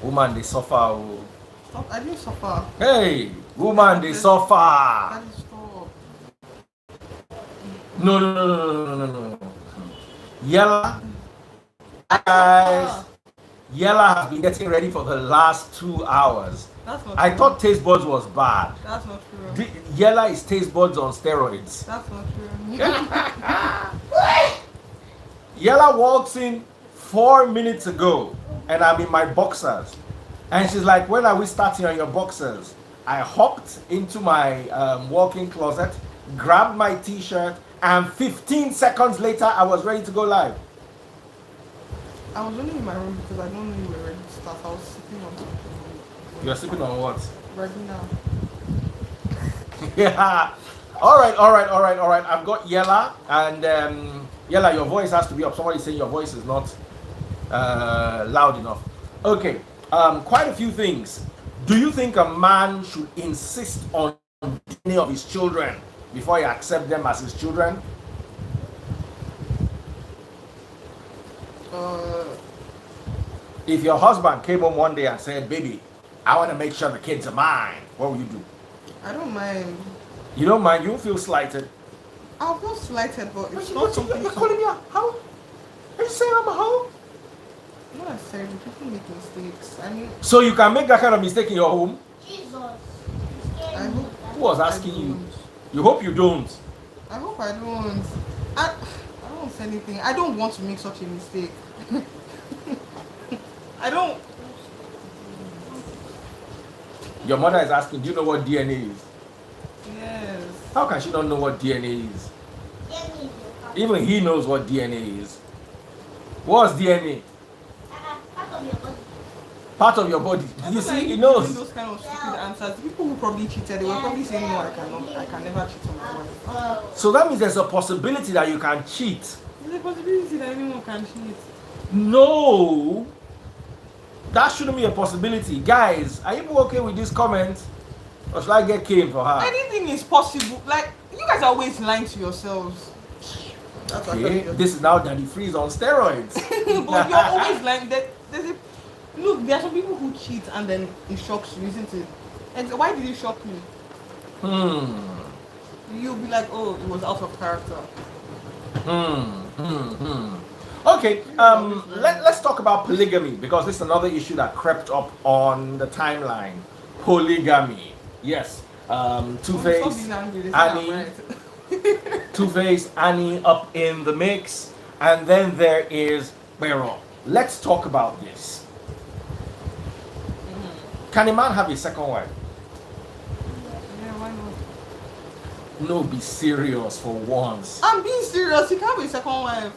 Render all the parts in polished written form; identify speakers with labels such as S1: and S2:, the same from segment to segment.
S1: Woman, they suffer. Oh.
S2: Stop, I didn't suffer.
S1: Hey, woman, they suffer.
S2: Daddy, stop.
S1: No. Yella, guys, Yella has been getting ready for the last 2 hours.
S2: That's not
S1: I
S2: true.
S1: thought taste buds was bad.
S2: That's not true.
S1: Yella is taste buds on steroids.
S2: That's not true.
S1: Yella walks in 4 minutes ago, and I'm in my boxers. And she's like, when are we starting on your boxers? I hopped into my walk-in closet, grabbed my t-shirt, and 15 seconds later, I was ready to go live.
S2: I was only in my room because I don't know you were ready to start. I was sitting on something.
S1: You're sleeping on what?
S2: Right now.
S1: Yeah. All right. I've got Yella, and Yella, your voice has to be up. Somebody's saying your voice is not loud enough. Okay. Quite a few things. Do you think a man should insist on any of his children before he accepts them as his children? If your husband came home one day and said, baby, I want to make sure the kids are mine, what will you do?
S2: I don't mind.
S1: You don't mind? You don't feel slighted?
S2: I'll feel slighted, but it's not something.
S1: You're calling me a hoe? Are you saying I'm a hoe?
S2: Not necessarily. People make mistakes. I mean.
S1: So you can make that kind of mistake in your home?
S3: Jesus.
S2: I hope.
S1: Who was asking you? You hope you don't.
S2: I hope I don't. I don't say anything. I don't want to make such a mistake. I don't.
S1: Your mother is asking, do you know what DNA is?
S2: Yes.
S1: How can she not know what DNA is? Even he knows what DNA is. What's DNA? Part of your body. You see, he knows.
S2: Those kind of stupid answers. The people who probably cheated, they were probably saying, no, I can never cheat on my wife.
S1: So that means there's a possibility that you can cheat.
S2: There's a possibility that anyone can cheat.
S1: No. That shouldn't be a possibility. Guys, are you okay with this comment? Or should I get cane for her?
S2: Anything is possible. Like, you guys are always lying to yourselves. That's
S1: Okay, this is now Daddy Freeze on steroids.
S2: But you're always lying. Look, there are some people who cheat and then it shocks you, isn't it? And why did it shock you? You'll be like, oh, it was out of character.
S1: Okay, let's talk about polygamy, because this is another issue that crept up on the timeline. Polygamy. Yes. Two-Face, Annie. Two-Face, Annie up in the mix. And then there is Beryl. Let's talk about this. Can a man have a second wife?
S2: Yeah, why not?
S1: No, be serious for once.
S2: I'm being serious. You can't have a second wife.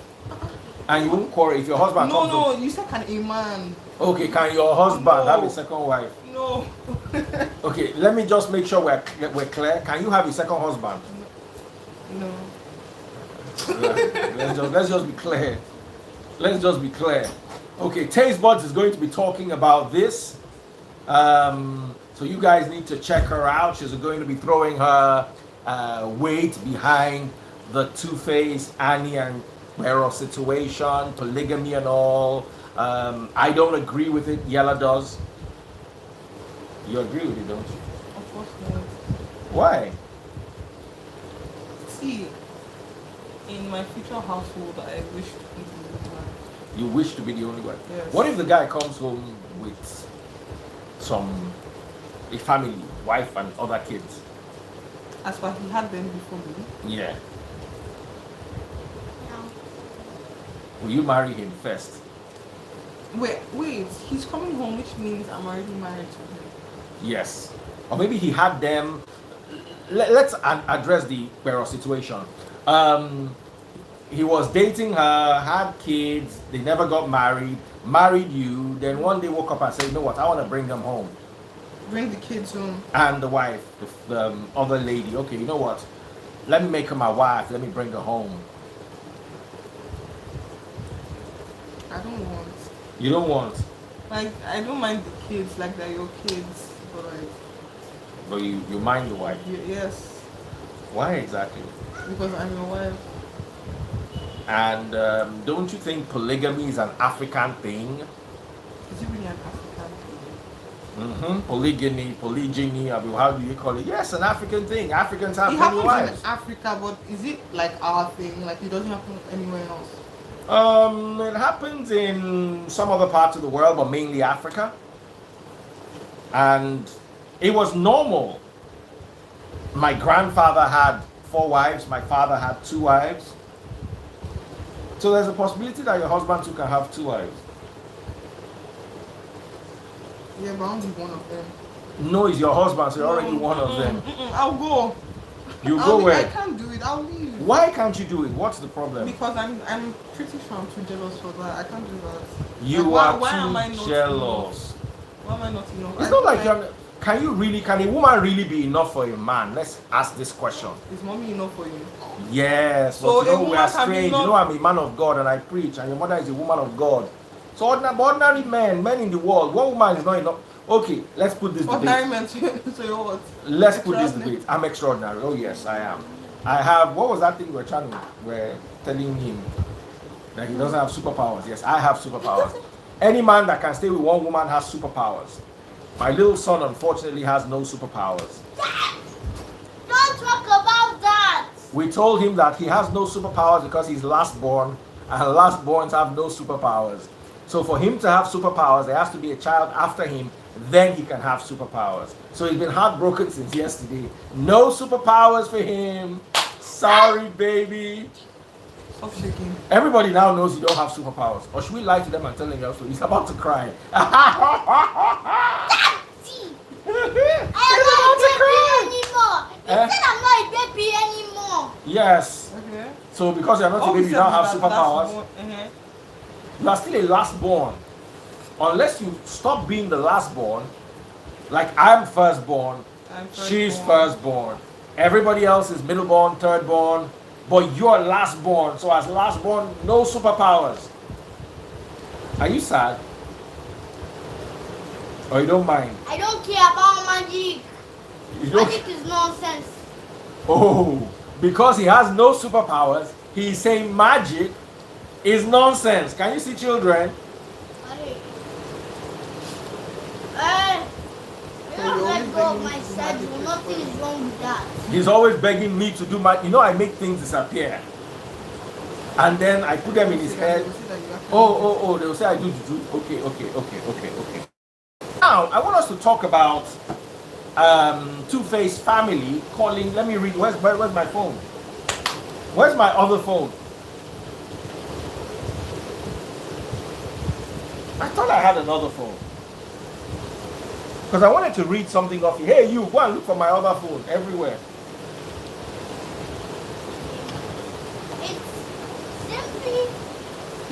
S1: And you won't quarrel if your husband comes home.
S2: You said can a man.
S1: Okay, can your husband have a second wife?
S2: No.
S1: Okay, let me just make sure we're clear. Can you have a second husband?
S2: No.
S1: Let's just be clear. Let's just be clear. Okay, Taste Buds is going to be talking about this. So you guys need to check her out. She's going to be throwing her weight behind the Two-Face, Annie and Beryl situation, polygamy and all. I don't agree with it. Yella does. You agree with it, don't you?
S2: Of course not.
S1: Why?
S2: See, in my future household, I wish to be the only one.
S1: You wish to be the only one?
S2: Yes.
S1: What if the guy comes home with a family, wife and other kids?
S2: As far as he had them before me.
S1: Yeah.
S3: No.
S1: Will you marry him first?
S2: Wait, he's coming home, which means I'm already married to him.
S1: Yes. Or maybe he had them. Let's address the Beryl situation. He was dating her, had kids, they never got married you, then one day woke up and said, you know what, I want to bring them home.
S2: Bring the kids home.
S1: And the wife, the other lady, okay, you know what, let me make her my wife, let me bring her home.
S2: I don't want.
S1: You don't want?
S2: Like, I don't mind the kids, like they're your kids, but like...
S1: But you mind the wife?
S2: Yes.
S1: Why exactly?
S2: Because I'm your wife.
S1: And don't you think polygamy is an African thing?
S2: Is it really an African thing?
S1: Polygyny. I mean, how do you call it? Yes, an African thing. Africans have
S2: It
S1: many
S2: happens
S1: wives.
S2: in Africa, but is it like our thing? Like it doesn't happen anywhere else?
S1: It happens in some other parts of the world, but mainly Africa. And it was normal. My grandfather had 4 wives. My father had 2 wives. So there's a possibility that your husband too can have 2 wives.
S2: Yeah, but I'll be one of them.
S1: No, it's your husband, so you're already one of them.
S2: I'll go.
S1: You go where?
S2: I can't do it. I'll leave.
S1: Why can't you do it? What's the problem?
S2: Because I'm pretty sure I'm too jealous for that. I can't do that.
S1: You
S2: like,
S1: are
S2: why am I
S1: too
S2: not
S1: jealous.
S2: Enough? Why am I not enough?
S1: It's not like you're. Can a woman really be enough for a man? Let's ask this question.
S2: Is mommy enough for you?
S1: Yes,
S2: So
S1: but you know we are strange. You know I'm a man of God and I preach, and your mother is a woman of God. So ordinary men in the world, one woman is not enough. Okay, let's put this
S2: ordinary
S1: debate.
S2: men, so you're what?
S1: Let's put this debate. I'm extraordinary. Oh yes, I am. I have. What was that thing we're telling him that he doesn't have superpowers? Yes, I have superpowers. Any man that can stay with one woman has superpowers. My little son, unfortunately, has no superpowers.
S3: Don't talk about that.
S1: We told him that he has no superpowers because he's last born, and last borns have no superpowers. So for him to have superpowers, there has to be a child after him, then he can have superpowers. So he's been heartbroken since yesterday. No superpowers for him. Sorry, baby.
S2: Stop shaking.
S1: Everybody now knows you don't have superpowers. Or should we lie to them and tell them also? He's about to cry.
S3: I'm not a baby anymore. He said I'm not a baby anymore.
S1: Yes.
S2: Okay.
S1: So because you're not a baby, you don't have superpowers. You are still a lastborn. Unless you stop being the lastborn, like I'm firstborn, she's firstborn. Everybody else is middleborn, thirdborn, but you're lastborn. So as lastborn, no superpowers. Are you sad? Or you don't mind?
S3: I don't care about magic. Magic is nonsense.
S1: Oh, because he has no superpowers, he's saying magic is nonsense. Can you see children?
S3: Let go of my schedule. Nothing is wrong with that.
S1: He's always begging me to do I make things disappear. And then I put them in his head. Oh, they'll say I do. Okay. Now, I want us to talk about Two-Face family calling. Let me read. Where's my phone? Where's my other phone? I thought I had another phone. Because I wanted to read something off you. Hey, you, go and look for my other phone everywhere.
S3: It's simply.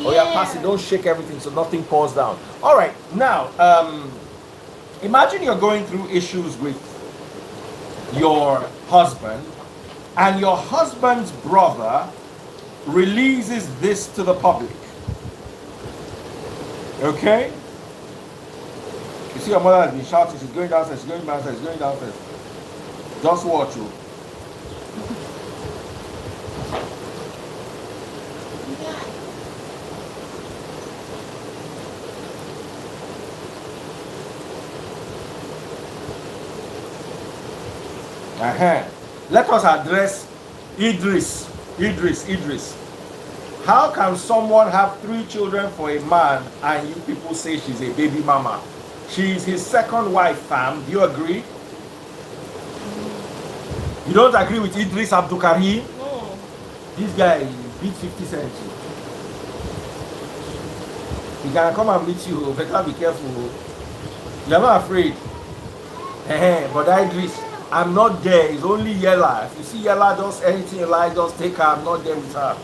S1: Oh yeah, pass it. Don't shake everything so nothing falls down. All right, now, imagine you're going through issues with your husband, and your husband's brother releases this to the public. Okay? You see your mother has been shouting, she's going downstairs, she's going downstairs, she's going downstairs. Just watch you. Let us address Idris. How can someone have 3 children for a man and you people say she's a baby mama? She's his second wife, fam. Do you agree? You don't agree with Idris Abdul Karim?
S2: No.
S1: This guy beat 50 Cent. He can come and meet you. Better be careful. You're not afraid. But Idris, I'm not there. It's only Yella. If you see Yella, just anything you like, just take her. I'm not there with her.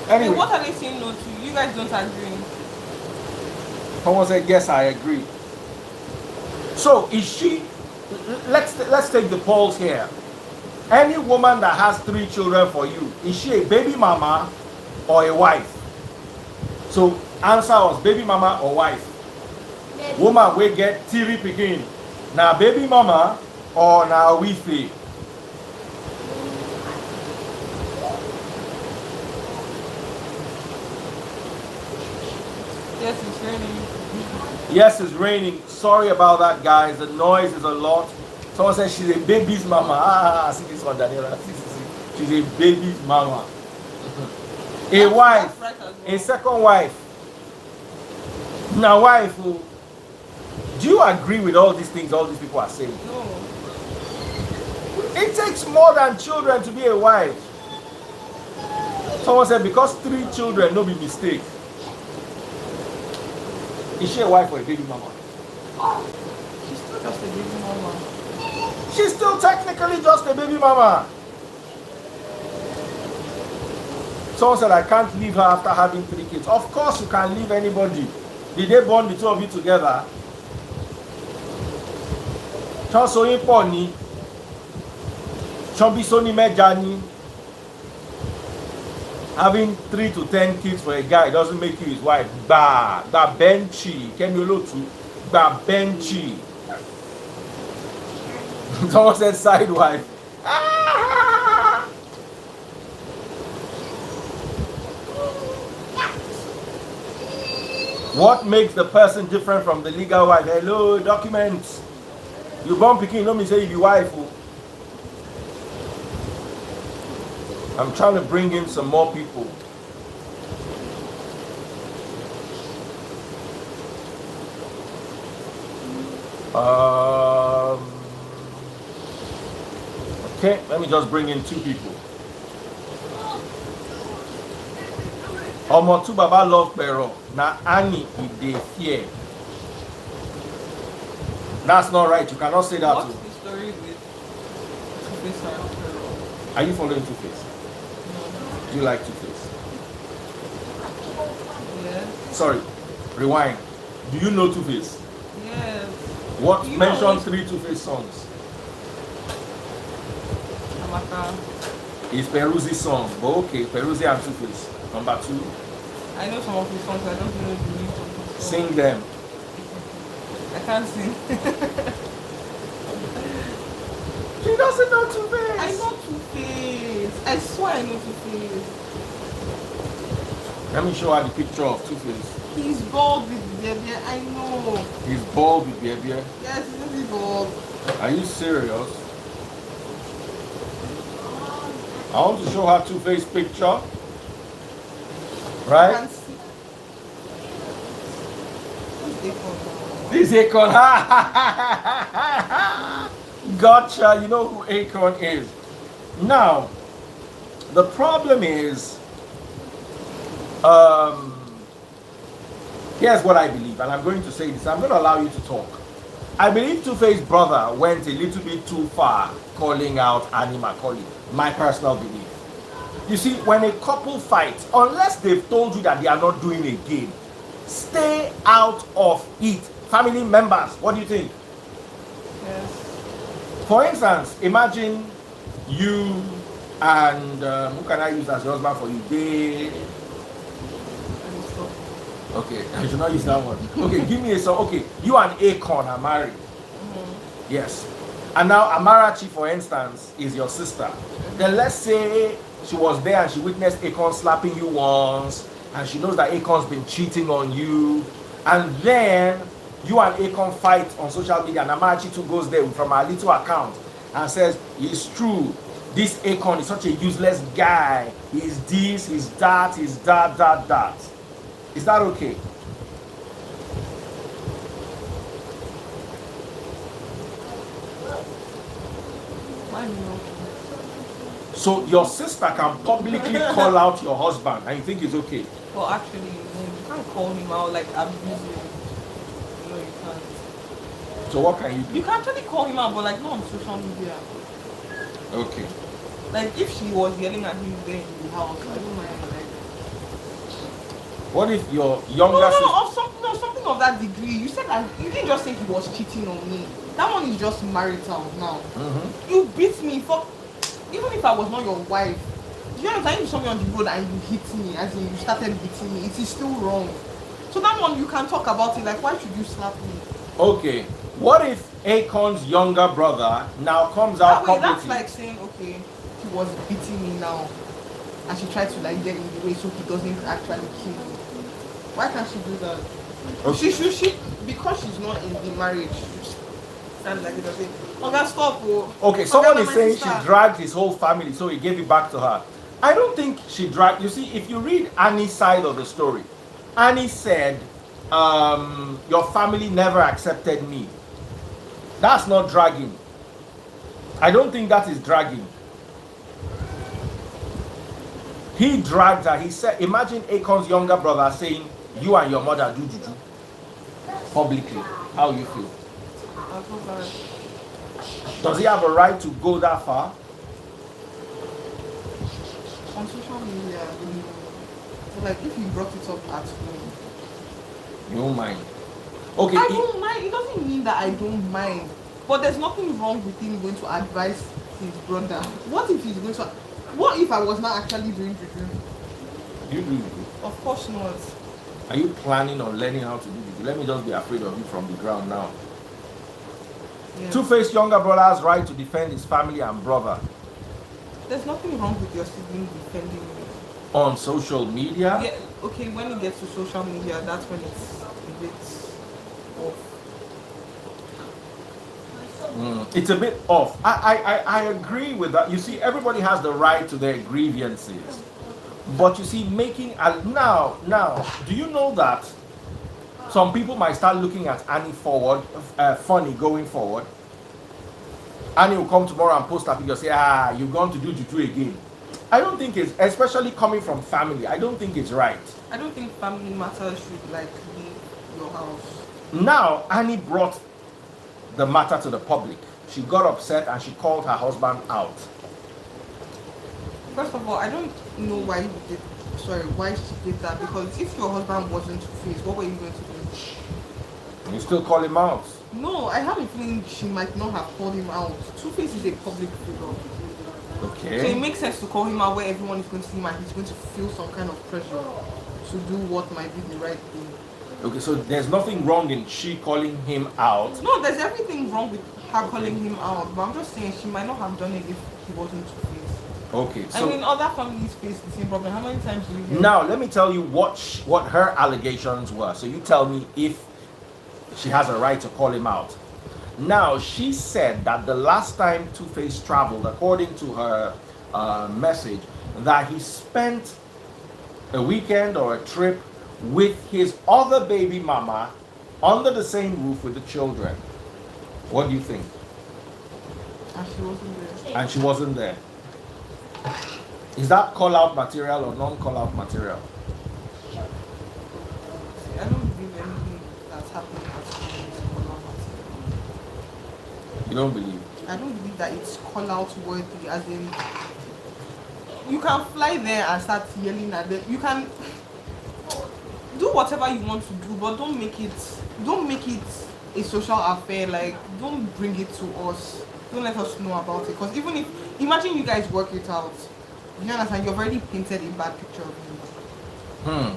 S1: Anyway.
S2: What are they saying no to? You guys don't agree.
S1: Someone said, yes, I agree. So, is she, let's take the polls here. Any woman that has 3 children for you, is she a baby mama or a wife? So, answer us, baby mama or wife?
S3: Baby.
S1: Woman will get 3 picking. Now, baby mama or now wifey?
S2: Yes, it's raining.
S1: Yes, it's raining. Sorry about that, guys. The noise is a lot. Someone said she's a baby's mama. See this one, Daniela. See. She's a baby's mama. A wife,
S2: That's right as well.
S1: a second wife. Now, wife, do you agree with all these things all these people are saying?
S2: No.
S1: It takes more than children to be a wife. Someone said because 3 children, no be mistake. Is she a wife or a baby mama?
S2: She's still just a baby mama.
S1: She's still technically just a baby mama. Someone said I can't leave her after having 3 kids. Of course you can leave anybody. Did they born the 2 of you together? Chansoyin Poni. Chambisoni Mejani. Having 3 to 10 kids for a guy doesn't make you his wife. Ba benchy. Kemiolotu. Ba benchy. Someone said side wife. What makes the person different from the legal wife? Hello, documents. You born picking, no me say you be wife. I'm trying to bring in some more people. Okay, let me just bring in 2 people. Omo tu baba love pero na Annie dey fear. That's not right. You cannot say that.
S2: What's the story with Two-Face and Pero?
S1: Are you following Two-Face?
S2: No.
S1: Do you like Two-Face?
S2: Yes.
S1: Sorry, rewind. Do you know Two-Face?
S2: Yes.
S1: What?
S2: You
S1: Mention
S2: know-
S1: 3 Two-Face songs.
S2: Amaka.
S1: It's Peruzzi's song, but okay, Peruzzi and Two-Face. Number 2.
S2: I know some of his songs, I don't know the names of his songs.
S1: Sing them.
S2: I can't sing.
S1: She doesn't know Two-Face.
S2: I know Two-Face. I swear I know Two-Face.
S1: Let me show her the picture of Two-Face.
S2: He's bald with baby. I know.
S1: He's bald with baby.
S2: Yes, he's bald.
S1: Are you serious? I want to show her Two-Face picture.
S2: I
S1: Right?
S2: can't see. Who's Akon?
S1: This Akon. Gotcha. You know who Akon is. Now, the problem is, here's what I believe, and I'm going to say this. I'm going to allow you to talk. I believe Two-Face brother went a little bit too far calling out Annie Macaulay. My personal belief. You see, when a couple fights, unless they've told you that they are not doing it again, stay out of it. Family members, what do you think?
S2: Yes.
S1: For instance, imagine you and who can I use as your husband for you? They. Okay, I should not use that one. Okay, give me a song. Okay, you and Akon are married.
S2: Mm-hmm.
S1: Yes. And now Amarachi, for instance, is your sister. Then let's say she was there and she witnessed Akon slapping you once, and she knows that Akon's been cheating on you, and then you and Akon fight on social media, and Amarachi too goes there from her little account and says, it's true, this Akon is such a useless guy, he's this, he's that, he's that. Is that okay?
S2: Why no?
S1: So your sister can publicly call out your husband and you think it's okay?
S2: Well, actually, you can't call him out like abuse him. No, you can't.
S1: So what can you do?
S2: You can actually call him out, but like not on social media.
S1: Okay.
S2: Like if she was yelling at him there in the house, I don't mind. Like,
S1: What if your younger sister...
S2: no, something of that degree. You said that you didn't just say he was cheating on me. That one is just marital now.
S1: Mm-hmm.
S2: You beat me for, even if I was not your wife. Do you understand? If you saw me on the road and you hit me, as in you started beating me, it is still wrong. So that one you can talk about it. Like, why should you slap me?
S1: Okay. What if Akon's younger brother now comes out
S2: That way,
S1: publicly?
S2: that's like saying, okay, he was beating me now, and she tried to like get in the way so he doesn't actually kill me. Why can't she do that?
S1: Okay.
S2: She because she's not in the marriage. Stand like it does say, okay, stop. Oh.
S1: Okay, someone
S2: Okay,
S1: is
S2: my
S1: saying
S2: sister.
S1: she dragged his whole family, so he gave it back to her. I don't think she dragged. You see, if you read Annie's side of the story, Annie said, your family never accepted me. That's not dragging. I don't think that is dragging. He dragged her. He said, imagine Akon's younger brother saying, you and your mother do juju publicly. How you feel?
S2: I feel bad.
S1: Does he have a right to go that far?
S2: On social media, so like if you brought it up at home,
S1: You don't mind. Okay.
S2: I don't mind. It doesn't mean that I don't mind. But there's nothing wrong with him going to advise his brother. What if he's going to? What if I was not actually doing juju?
S1: You do.
S2: Of course not.
S1: Are you planning on learning how to do juju? Let me just be afraid of you from the ground now.
S2: Yeah.
S1: Two-faced younger brother has right to defend his family and brother
S2: There's nothing wrong with your sibling defending you.
S1: on social media.
S2: Yeah, okay, when it gets to social media, that's when it's a bit off.
S1: It's a bit off. I agree with that. You see, everybody has the right to their grievances. But you see, making a now, do you know that some people might start looking at Annie funny going forward? Annie will come tomorrow and post a picture, say, you're going to do juju again. I don't think it's, especially coming from family, I don't think it's right.
S2: I don't think family matters should like leave your house.
S1: Now, Annie brought the matter to the public. She got upset and she called her husband out.
S2: First of all, I don't know why she did that, because if your husband wasn't Two-Face, what were you going to do?
S1: You still call him out.
S2: No, I have a feeling she might not have called him out. Two-Face is a public figure.
S1: Okay.
S2: So it makes sense to call him out where everyone is going to see him and he's going to feel some kind of pressure to do what might be the right thing.
S1: Okay, so there's nothing wrong in she calling him out.
S2: No, there's everything wrong with her calling him out, but I'm just saying she might not have done it if he wasn't Two-Face.
S1: Okay,
S2: I
S1: so
S2: mean, other families face the same problem. How many times do you hear?
S1: now let me tell you what her allegations were. So you tell me if she has a right to call him out. Now, she said that the last time Two-Face traveled, according to her message, that he spent a weekend or a trip with his other baby mama under the same roof with the children. What do you think?
S2: And she wasn't there.
S1: And she wasn't there. Is that call-out material or non-call-out material?
S2: See, I don't believe anything that's happening at school is call-out material.
S1: You don't believe?
S2: I don't believe that it's call-out worthy, as in you can fly there and start yelling at them. You can do whatever you want to do, but don't make it a social affair. Like, don't bring it to us. Don't let us know about it. Because even if, imagine you guys work it out, you understand, you've already painted a bad picture of him.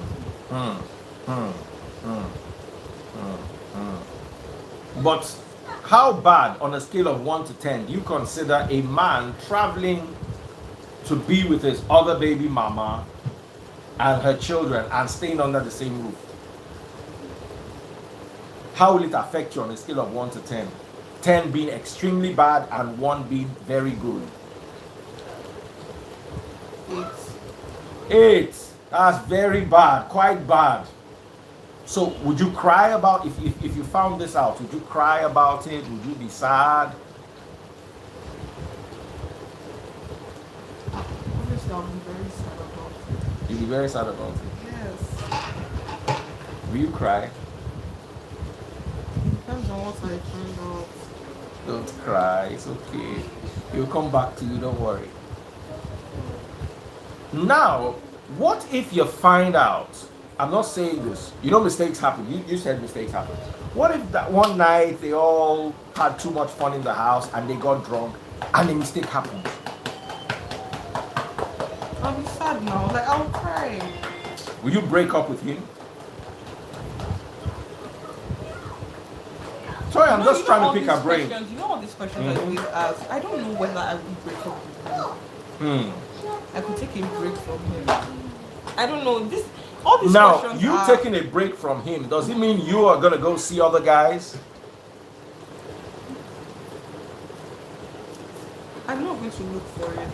S1: But how bad, on a scale of 1 to 10, do you consider a man traveling to be with his other baby mama and her children and staying under the same roof? How will it affect you on a scale of 1 to 10? 10 being extremely bad and 1 being very good. 8. That's very bad, quite bad. So would you cry about, if you found this out, would you cry about it? Would you be sad?
S2: Obviously, I'll be very sad about it.
S1: You'd be very sad about it.
S2: Yes.
S1: Will you cry?
S2: Depends on what I find out.
S1: Don't cry, it's okay. He'll come back to you, don't worry. Now, what if you find out, I'm not saying this, you know mistakes happen, you said mistakes happen. What if that one night they all had too much fun in the house and they got drunk and a mistake happened?
S2: I'll be sad now, like I'll cry.
S1: Will you break up with him? Sorry, I'm just trying to pick her brain.
S2: You know all these questions I always ask? I don't know whether I will break up with him. I could take a break from him. I don't know. This All these
S1: Now,
S2: questions
S1: you
S2: are,
S1: taking a break from him, does it mean you are going to go see other guys?
S2: I'm not going to look for it.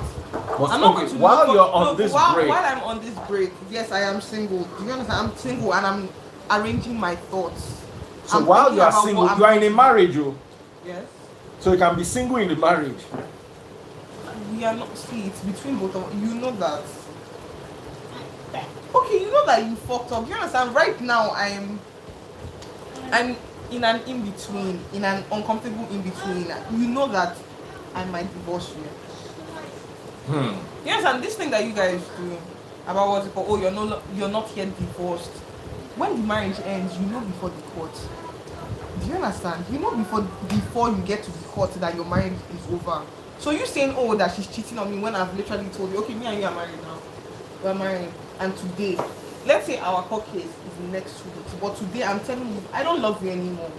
S1: But
S2: I'm not
S1: okay,
S2: going to
S1: while
S2: look
S1: you're
S2: for,
S1: on
S2: no,
S1: this
S2: while,
S1: break,
S2: while I'm on this break, yes, I am single. Do you understand? I'm single and I'm arranging my thoughts.
S1: so
S2: I'm
S1: while
S2: thinking
S1: you are
S2: about
S1: single,
S2: what I'm
S1: you are in a
S2: going to do.
S1: marriage, oh.
S2: Yes.
S1: So you can be single in the marriage.
S2: We are not. See, it's between both of us. You know that. Okay, you know that you fucked up. You understand? Right now, I'm in an in between, in an uncomfortable in between. You know that I might divorce you. You understand? This thing that you guys do about what's it called? Oh, you're not yet divorced. When the marriage ends, you know before the court. Do you understand? You know before you get to the court that your marriage is over. So you saying, oh, that she's cheating on me when I've literally told you, okay, me and you are married now. We're married. And today, let's say our court case is next 2 weeks, but today I'm telling you, I don't love you anymore.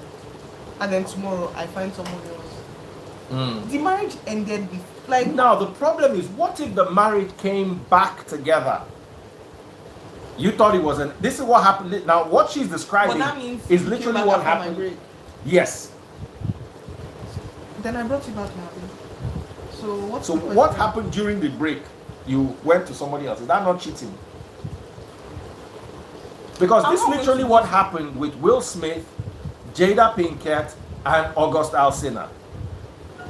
S2: And then tomorrow I find someone else. The marriage ended like
S1: Now the problem is, what if the marriage came back together? You thought it wasn't. This is what happened. Now what she's describing
S2: but that means
S1: is
S2: you came
S1: literally
S2: back
S1: what
S2: after my
S1: happened.
S2: break.
S1: Yes.
S2: Then I brought you back now. So what's
S1: So
S2: the
S1: what
S2: question?
S1: happened during the break? You went to somebody else. Is that not cheating? Because
S2: I'm
S1: this
S2: not
S1: is literally
S2: going to
S1: what
S2: cheat.
S1: happened with Will Smith, Jada Pinkett, and August Alsina.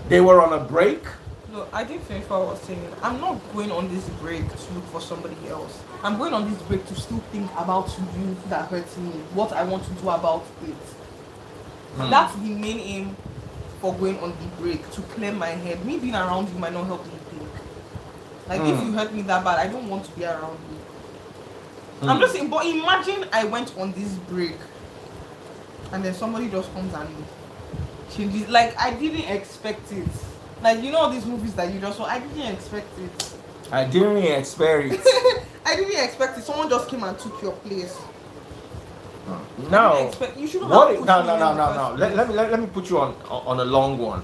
S1: They were on a break.
S2: No, I didn't finish what I was saying. I'm not going on this break to look for somebody else. I'm going on this break to still think about you that hurts me, what I want to do about it. That's the main aim for going on the break, to clear my head. Me being around you might not help me think. Like if you hurt me that bad, I don't want to be around you. I'm just saying, but imagine I went on this break and then somebody just comes and changes. Like I didn't expect it. Like you know these movies that you just saw, I didn't expect it.
S1: I didn't expect it.
S2: I didn't expect it. Someone just came and took your place.
S1: No.
S2: You shouldn't
S1: What?
S2: have
S1: If,
S2: pushed
S1: no,
S2: me
S1: no,
S2: in
S1: no,
S2: the
S1: no,
S2: first
S1: no.
S2: place.
S1: Let me put you on a long one.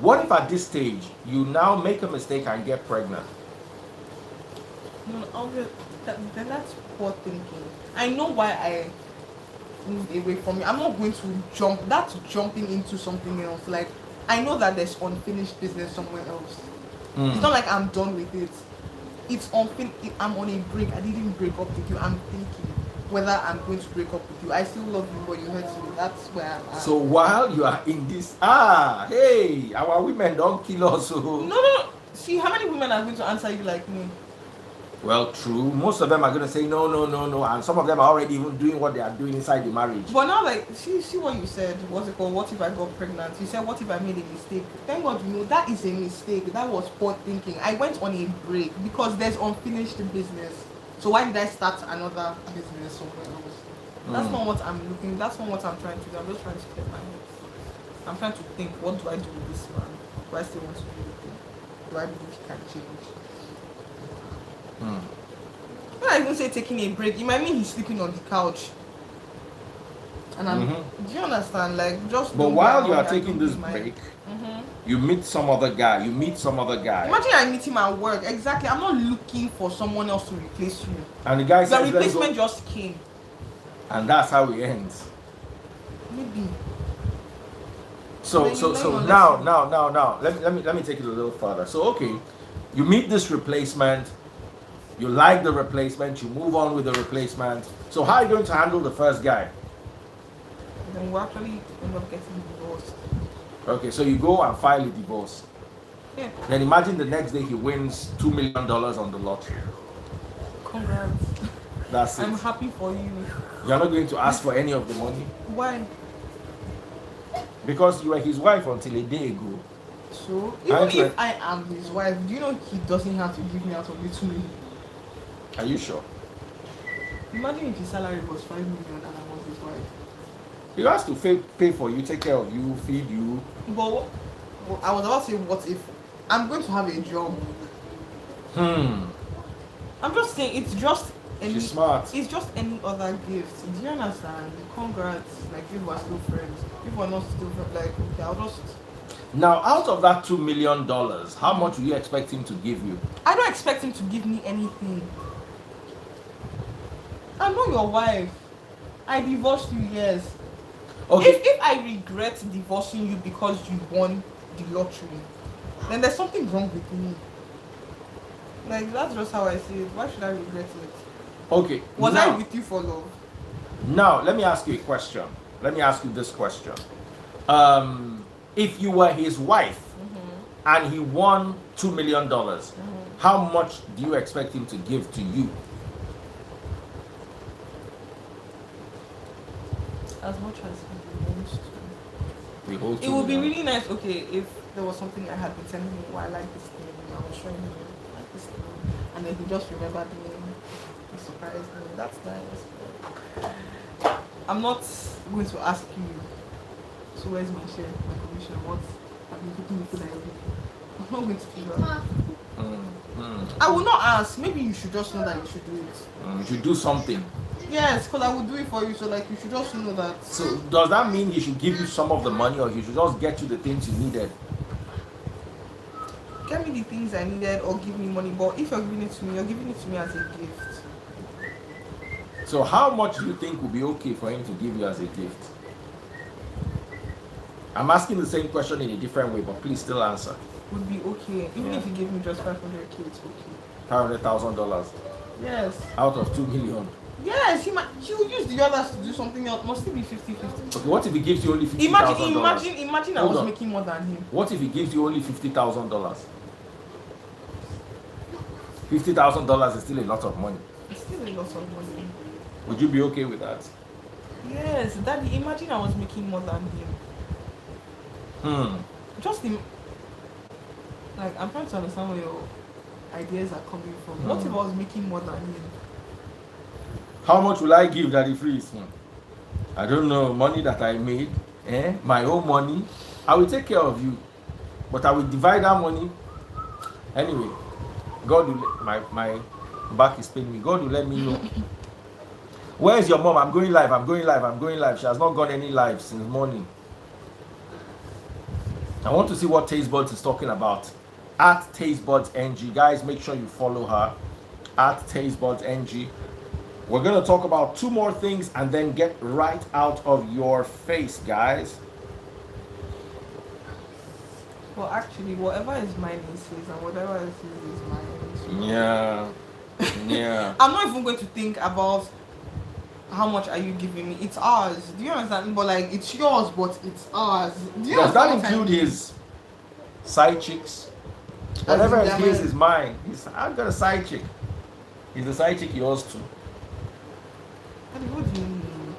S1: What if at this stage you now make a mistake and get pregnant?
S2: No, obviously, then that's poor thinking. I know why I moved away from it. I'm not going to jump. That's jumping into something else. Like I know that there's unfinished business somewhere else. It's not like I'm done with it. It's unfinished. I'm on a break. I didn't break up with you. I'm thinking whether I'm going to break up with you. I still love you, but you hurt me. That's where I'm at.
S1: So while you are in this, hey, our women don't kill us.
S2: No. See, how many women are going to answer you like me?
S1: Well, true. Most of them are going to say no, and some of them are already even doing what they are doing inside the marriage.
S2: But now, like, see what you said. What's it called? What if I got pregnant? You said, what if I made a mistake? Thank God, you know that is a mistake. That was poor thinking. I went on a break because there's unfinished business. So why did I start another business somewhere else? That's not what I'm looking. That's not what I'm trying to do. I'm just trying to clear my head. I'm trying to think. What do I do with this man? Do I still want to be with him? Do I believe he can change? When I even say taking a break, it might mean he's sleeping on the couch. And I'm, do you understand? Like, just.
S1: But
S2: don't
S1: while
S2: be
S1: you are
S2: around
S1: taking
S2: and
S1: this
S2: don't be
S1: break,
S2: my-
S1: you meet some other guy.
S2: Imagine I meet him at work. Exactly. I'm not looking for someone else to replace you.
S1: And the guy
S2: The
S1: says, let's go.
S2: replacement just came.
S1: And that's how it ends.
S2: Maybe.
S1: So
S2: Then you learn your
S1: now. Let me take it a little further. So okay, you meet this replacement. You like the replacement. You move on with the replacement. So how are you going to handle the first guy?
S2: Then we actually end up getting divorced.
S1: Okay, so you go and file a divorce.
S2: Yeah.
S1: Then imagine the next day he wins $2 million on the lottery.
S2: Congrats.
S1: That's it.
S2: I'm happy for you.
S1: You're not going to ask for any of the money
S2: Why?
S1: because you were his wife until a day ago.
S2: So, even
S1: Actually-
S2: if I am his wife, do you know he doesn't have to give me out of the 2 million?
S1: Are you sure?
S2: Imagine if his salary was 5 million and I was his wife.
S1: He has to pay for you, take care of you, feed you.
S2: But I was about to say, what if I'm going to have a job? I'm just saying, it's just any.
S1: She's smart.
S2: It's just any other gift. Do you understand? Congrats. Like if we're still friends. If we're not still friends, like okay, I'll just.
S1: Now, out of that $2 million, how much do you expect him to give you?
S2: I don't expect him to give me anything. I'm not your wife. I divorced you, yes.
S1: Okay.
S2: If I regret divorcing you because you won the lottery, then there's something wrong with me. Like, that's just how I see it. Why should I regret it?
S1: Okay.
S2: Was
S1: now,
S2: I with you for love?
S1: Now, let me ask you a question. Let me ask you this question. If you were his wife and he won $2 million, how much do you expect him to give to you?
S2: As much as he wants to.
S1: The whole
S2: It would be
S1: $2 million.
S2: really nice, okay, if there was something I had been telling him, oh, I like this thing, and I was showing him, I like this thing, and then he just remembered me, he surprised me. That's nice. I'm not going to ask you, so where's my share, my commission, what have you cooking food I eat? I'm not going to figure out. I will not ask. Maybe you should just know that you should do it.
S1: You should do something.
S2: Yes, because I will do it for you, so like you should just know that.
S1: So does that mean he should give you some of the money, or he should just get you the things you needed?
S2: Get me the things I needed or give me money, but if you're giving it to me, you're giving it to me as a gift.
S1: So how much do you think would be okay for him to give you as a gift? I'm asking the same question in a different way, but please still answer.
S2: Would be okay. Even if you give me just 500K, it's okay.
S1: $500,000
S2: Yes.
S1: out of 2 million.
S2: Yes, he will use the others to do something else. Must it be 50-50?
S1: Okay, what if he gives you only $50,000?
S2: Imagine I
S1: Hold
S2: was
S1: on.
S2: making more than him.
S1: What if he gives you only $50,000? $50,000 is still a lot of money.
S2: It's still a lot of money.
S1: Would you be okay with that?
S2: Yes, Daddy, imagine I was making more than him. Just like, I'm trying to understand where your ideas are coming from. What if I was making more than him?
S1: How much will I give Daddy Freeze? I don't know. Money that I made, my own money. I will take care of you, but I will divide that money. Anyway, God will my back is paining me. God will let me know. Where is your mom? I'm going live. She has not gone any live since morning. I want to see what Tastebuds is talking about. At TastebudsNG. Guys, make sure you follow her. At TastebudsNG. We're going to talk about 2 more things and then get right out of your face, guys.
S2: Well, actually, whatever is mine is his, and whatever is his is mine.
S1: Yeah.
S2: I'm not even going to think about how much are you giving me. It's ours. Do you understand? But like, it's yours, but it's ours.
S1: Does that include his side chicks? Whatever is his is mine. I've got a side chick. He's a side chick, yours too.
S2: What do you mean?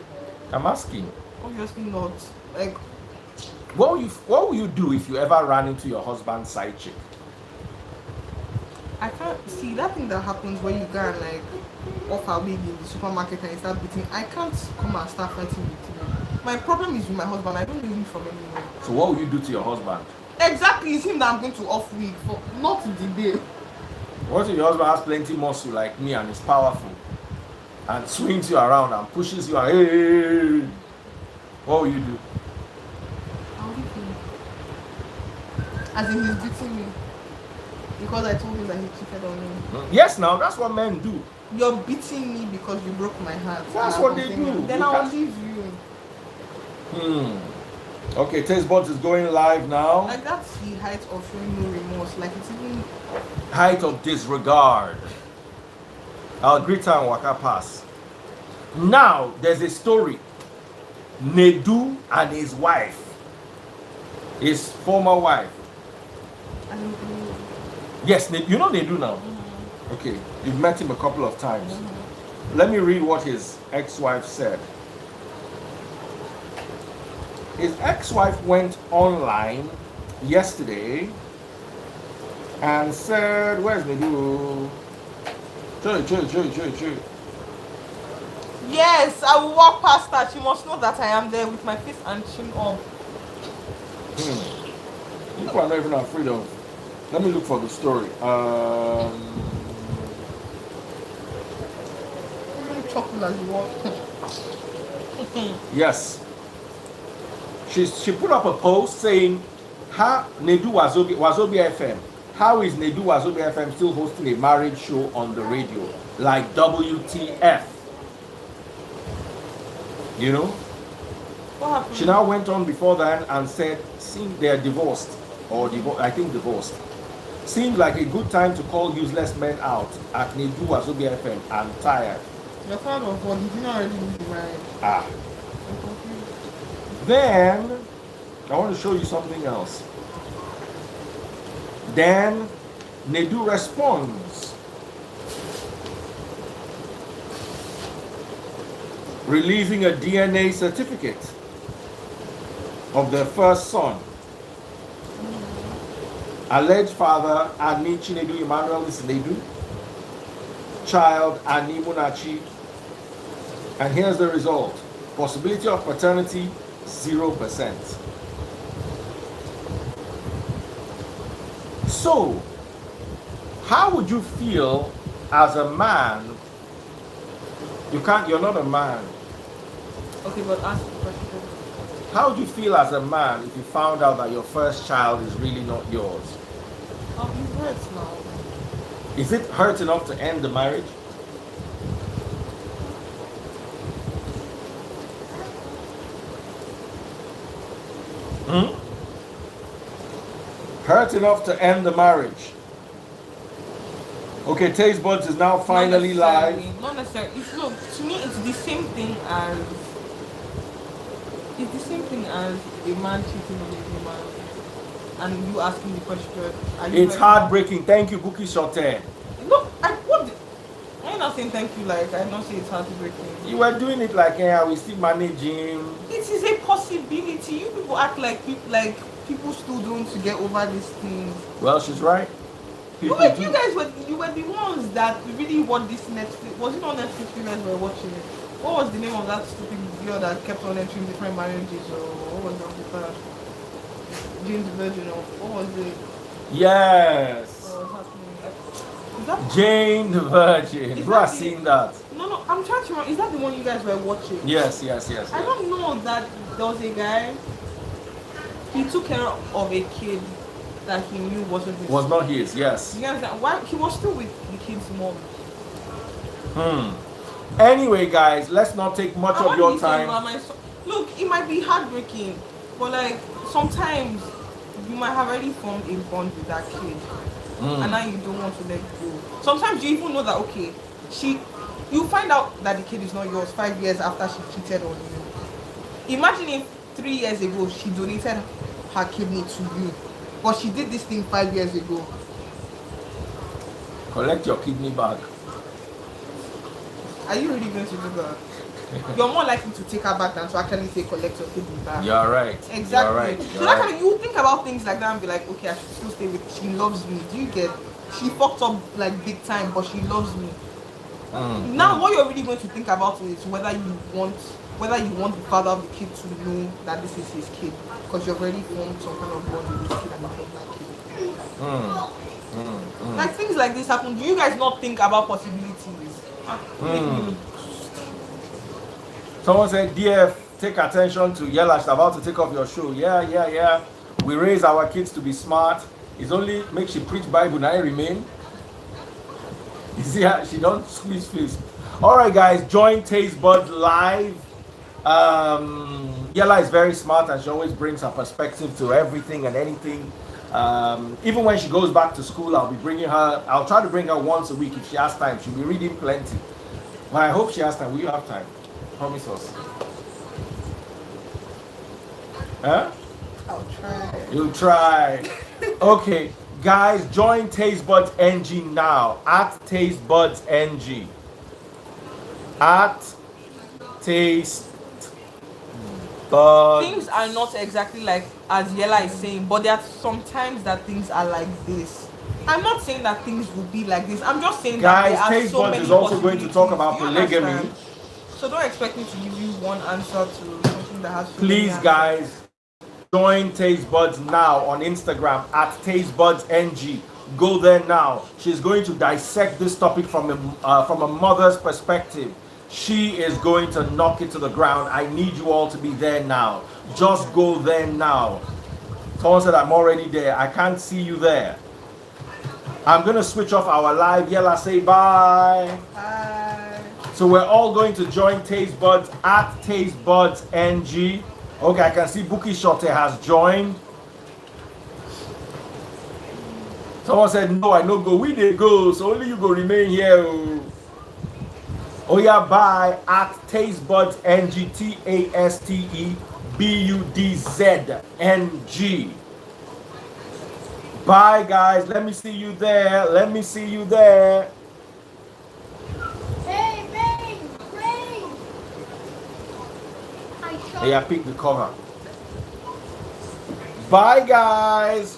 S1: I'm asking.
S2: Obviously not. Like,
S1: what will you do if you ever ran into your husband's side chick?
S2: I can't see that thing that happens when you go and like offer wig in the supermarket and you start beating. I can't come and start fighting with you. My problem is with my husband. I don't know him from anywhere.
S1: So what will you do to your husband?
S2: Exactly, it's him that I'm going to off wig for, not the day.
S1: What if your husband has plenty muscle like me and is powerful and swings you around and pushes you and hey, what will you do?
S2: I'll leave him. As in he's beating me. Because I told him that he cheated on me.
S1: Yes, now that's what men do.
S2: You're beating me because you broke my heart.
S1: That's what they do.
S2: Then I'll leave you.
S1: Okay, Tastebuds is going live now.
S2: Like, that's the height of showing no remorse. Like, it's even
S1: Height of disregard. I'll greet her and waka pass. Now there's a story. Nedu and his wife, his former wife.
S2: I don't know.
S1: Yes, you know Nedu now. Okay, you've met him a couple of times. Let me read what his ex-wife said. His ex-wife went online yesterday and said, where's Nedu? Joy.
S2: Yes, I will walk past her. She must know that I am there with my face and chin up.
S1: People are not even afraid of. Let me look for the story.
S2: Chocolate as you walk.
S1: Yes. She put up a post saying, how Nedu Wazobia FM. How is Nedu Wazobia FM still hosting a marriage show on the radio? Like WTF. You know?
S2: What happened?
S1: She now went on before that and said, seems they are divorced, or I think divorced. Seems like a good time to call useless men out at Nedu Wazobi FM. I'm tired.
S2: Your father of what? Did you not already be married?
S1: Ah.
S2: I'm confused.
S1: Then, I want to show you something else. Then, Nedu responds, releasing a DNA certificate of their first son. Alleged father, Ani Chinedu Emmanuel is Nedu. Child, Ani Munachi. And here's the result. Possibility of paternity, 0%. So, how would you feel as a man? You're not a man.
S2: Okay, but ask the question.
S1: How would you feel as a man if you found out that your first child is really not yours?
S2: Oh, it hurts now.
S1: Is it hurt enough to end the marriage? Hurt enough to end the marriage. Okay, Taste Buds is now finally live.
S2: Not necessarily. Look, to me, it's the same thing as a man cheating on a woman, and you asking the question.
S1: It's heartbreaking. Thank you, Buki Shote.
S2: No, I'm not saying thank you. Like I'm not saying it's heartbreaking.
S1: You were doing it like, yeah, we still managing.
S2: It is a possibility. You people act like people still don't to get over these things.
S1: Well, she's right.
S2: You guys were the ones that really watched this Netflix. Was it on Netflix you guys were watching it? What was the name of that stupid girl that kept on entering different marriages, or what was that? Jane the Virgin, or what was it?
S1: Yes.
S2: What was happening? Is that
S1: Jane the Virgin.
S2: Is
S1: Who has
S2: that
S1: seen that?
S2: No, I'm trying to remember. Is that the one you guys were watching?
S1: Yes.
S2: I don't know that there was a guy. He took care of a kid that he knew wasn't his.
S1: Was not his, yes.
S2: You understand? Why he was still with the kid's mom?
S1: Anyway, guys, let's not take much of your time.
S2: Look, it might be heartbreaking, but like sometimes you might have already formed a bond with that kid, and now you don't want to let go. Sometimes you even know that you find out that the kid is not yours 5 years after she cheated on you. Imagine if 3 years ago she donated her kidney to you, but she did this thing 5 years ago.
S1: Collect your kidney back.
S2: Are you really going to do that? You're more likely to take her back than to actually say collect your kidney back.
S1: You're right.
S2: Exactly.
S1: You're right.
S2: So actually, you think about things like that and be like, okay, I should still stay with. She loves me. Do you get? She fucked up like big time, but she loves me. Now, what you're really going to think about is whether you want the father of the kid to know that this is his kid, because you've already formed some kind of bond with this kid and you love that kid. Like things like this happen. Do you guys not think about possibilities?
S1: Someone said, DF, take attention to Yella. She's about to take off your shoe. Yeah. We raise our kids to be smart. It's only makes you preach Bible and I remain. You see how she don't squeeze face. Alright guys, join Taste Bud live. Yella is very smart and she always brings her perspective to everything and anything. Even when she goes back to school, I'll try to bring her once a week if she has time. She'll be reading plenty. But I hope she has time. Will you have time? Promise us. Huh?
S2: I'll try.
S1: You'll try. Okay, guys, join Taste Buds NG now. At Taste Buds NG. At Taste Buds.
S2: Things are not exactly like as Yella is saying, but there are sometimes that things are like this. I'm not saying that things will be like this. I'm just saying
S1: guys,
S2: that there are
S1: Taste
S2: so
S1: Buds
S2: many
S1: is also going to talk about
S2: possibilities.
S1: polygamy.
S2: Understand? So don't expect me to give you one answer to something that has so many
S1: Please,
S2: answers.
S1: guys, join Taste Buds now on Instagram at Taste Buds NG. Go there now. She's going to dissect this topic from a mother's perspective. She is going to knock it to the ground. I need you all to be there now. Just go there now. Someone said I'm already there. I can't see you there. I'm going to switch off our live. Yella, say bye.
S2: Bye.
S1: So we're all going to join Taste Buds at Taste Buds NG. Okay, I can see Buki Shote has joined. Someone said, no, I no go. We did go, so only you go remain here. Oh yeah, bye at Taste Buds NG, TasteBudsNG. Bye guys. Let me see you there. Let me see you there.
S3: Hey, rain, rain. I shot
S1: Yeah, pick the cover. Bye guys.